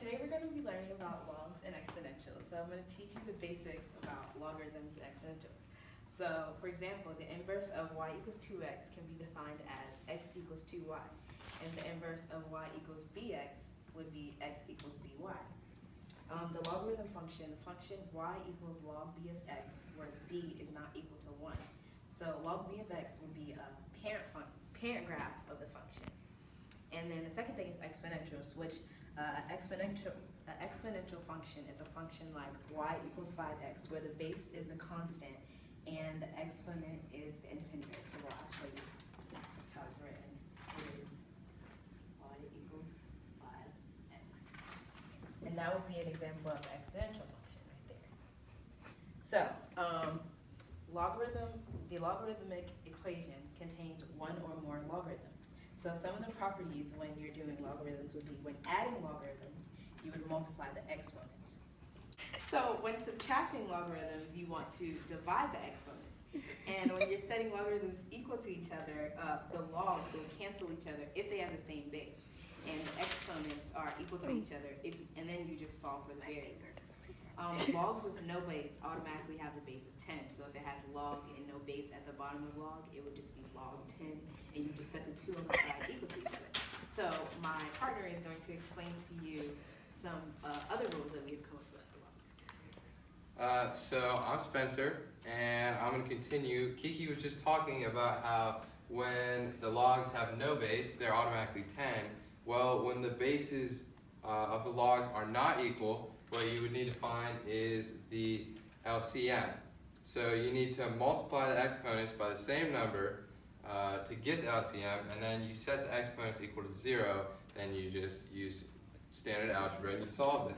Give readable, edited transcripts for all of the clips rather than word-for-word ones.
Today we're going to be learning about logs and exponentials. So I'm going to teach you the basics about logarithms and exponentials. So for example, the inverse of y equals 2x can be defined as x equals 2y. And the inverse of y equals bx would be x equals by. The logarithm function, the function y equals log b of x, where b is not equal to 1. So log b of x would be a parent graph of the function. And then the second thing is exponentials, which exponential function is a function like y equals 5x, where the base is the constant and the exponent is the independent variable. So I'll show you how it's written. It is y equals 5x. And that would be an example of the exponential function right there. So, the logarithmic equation contains one or more logarithms. So some of the properties when you're doing logarithms would be when adding logarithms, you would multiply the exponents. So when subtracting logarithms, you want to divide the exponents. And when you're setting logarithms equal to each other, the logs will cancel each other if they have the same base. And the exponents are equal to each other, and then you just solve for the variables. Logs with no base automatically have the base of 10. So if it has log and no base at the bottom of log, it would just be log 10, and you just set the two on the side equal to each other. So my partner is going to explain to you some other rules that we've come up with for logs. So I'm Spencer, and I'm going to continue. Kiki was just talking about how when the logs have no base, they're automatically 10. Well, when the bases of the logs are not equal, what you would need to find is the LCM. So you need to multiply the exponents by the same number to get the LCM, and then you set the exponents equal to 0, then you just use standard algebra and you solve it.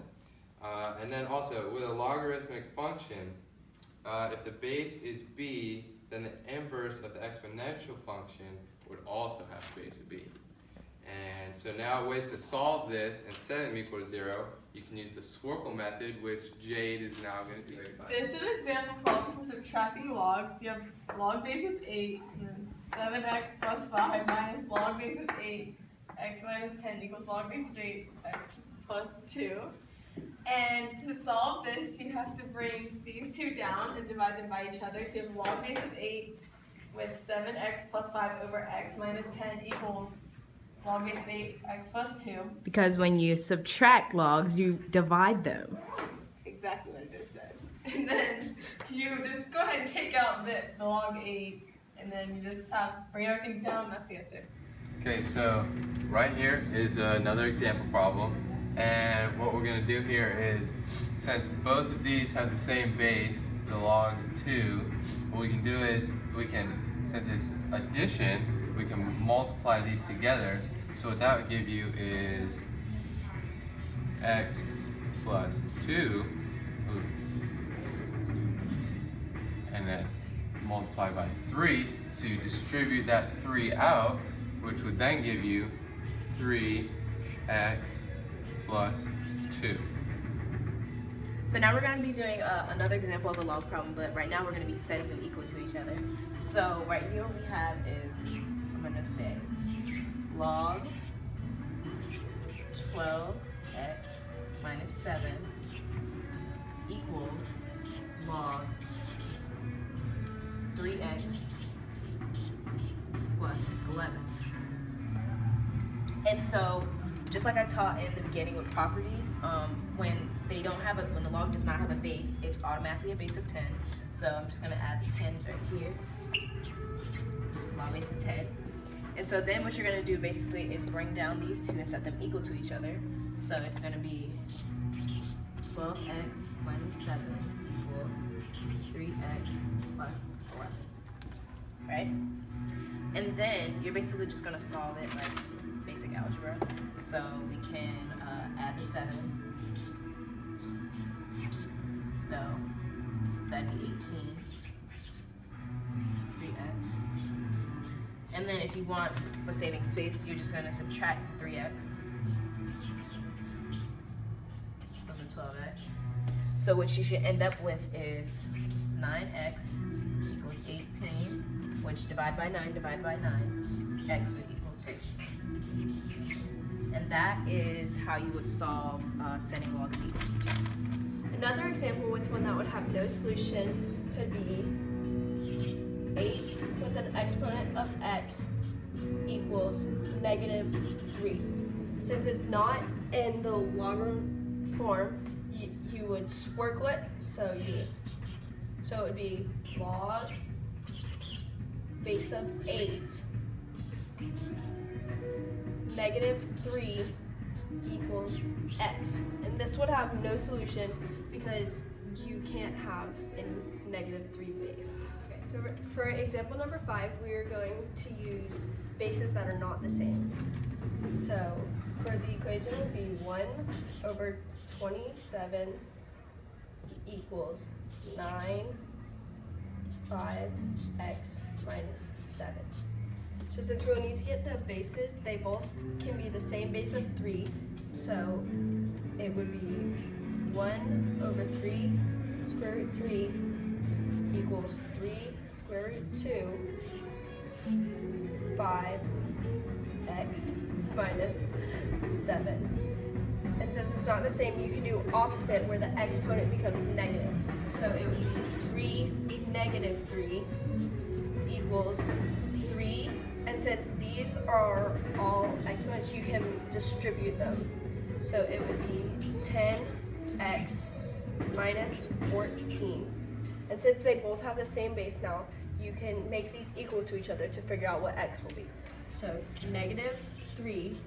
And then also, with a logarithmic function, if the base is b, then the inverse of the exponential function would also have the base of b. And so now ways to solve this and set them equal to 0, you can use the Sworkel method, which Jade is now going to teach you. This is an example problem for subtracting logs. You have log base of 8, and then 7x plus 5 minus log base of 8, x minus 10 equals log base of 8, x plus 2. And to solve this, you have to bring these two down and divide them by each other. So you have log base of 8 with 7x plus 5 over x minus 10 equals log base of 8, x plus 2. Because when you subtract logs, you divide them. Exactly what I just said. And then you just go ahead and take out the log 8, and then you just bring everything down, that's the answer. Okay, so right here is another example problem. And what we're going to do here is, since both of these have the same base, the log 2, what we can do is, since it's addition, we can multiply these together. So what that would give you is x plus 2, and then multiply by 3. So you distribute that 3 out, which would then give you 3x plus 2. So now we're going to be doing another example of a log problem, but right now we're going to be setting them equal to each other. So right here what we have is, I'm going to say log 12x minus 7 equals log 3x plus 11. And so, just like I taught in the beginning with properties, when the log does not have a base, it's automatically a base of 10. So I'm just gonna add the 10s right here. Log base of 10. And so then what you're gonna do basically is bring down these two and set them equal to each other. So it's gonna be 12x minus 7 equals 3x plus 11, right? And then you're basically just gonna solve it like basic algebra. So we can add the 7. So that'd be 18, 3x. And then if you want, for saving space, you're just gonna subtract 3x from the 12x. So what you should end up with is 9x equals 18, which divide by 9, x would equal 2. And that is how you would solve setting logs equal to each other. Another example with one that would have no solution could be 8 with an exponent of x equals -3. Since it's not in the logarithm form, you would squircle it, so it would be log base of 8 -3 equals x. And this would have no solution because you can't have a -3 base. Okay, so for example number 5, we are going to use bases that are not the same. So for the equation it would be 1/27 equals 9 5x minus 7. So since we'll need to get the bases, they both can be the same base of 3. So it would be 1/3 square root 3 equals 3 square root 2 5x minus 7. And since it's not the same, you can do opposite where the exponent becomes negative. So it would be 3 -3 equals 3. And since these are all exponents, you can distribute them. So it would be 10x minus 14. And since they both have the same base now, you can make these equal to each other to figure out what x will be. So -3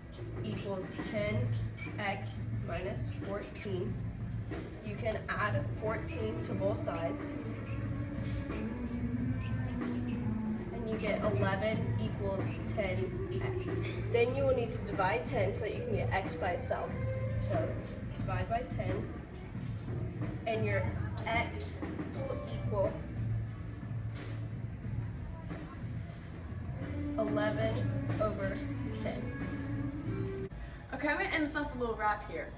equals 10x minus 14. You can add 14 to both sides. And you get 11 equals 10x. Then you will need to divide 10 so that you can get x by itself. So divide by 10. And your x will equal 11/10. Okay, I'm gonna end this off with a little rap here.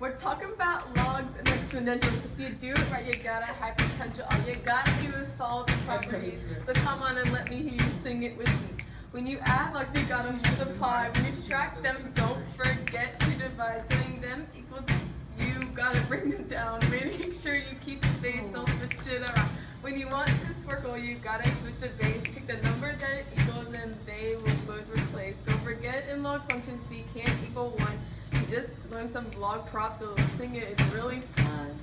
We're talking about logs and exponentials. If you do it right, you got a high potential. All you gotta do is follow the properties. So come on and let me hear you sing it with me. When you add logs, you gotta multiply. When you subtract them, don't forget to divide. Setting them equal to, you gotta bring them down. Make sure you keep the base, don't switch it around. When you want to swirl, you gotta switch the base. Take the number that it equals and they will both replace. Don't forget in log functions, b can't equal 1. You just learned some log props, so sing it, it's really fun.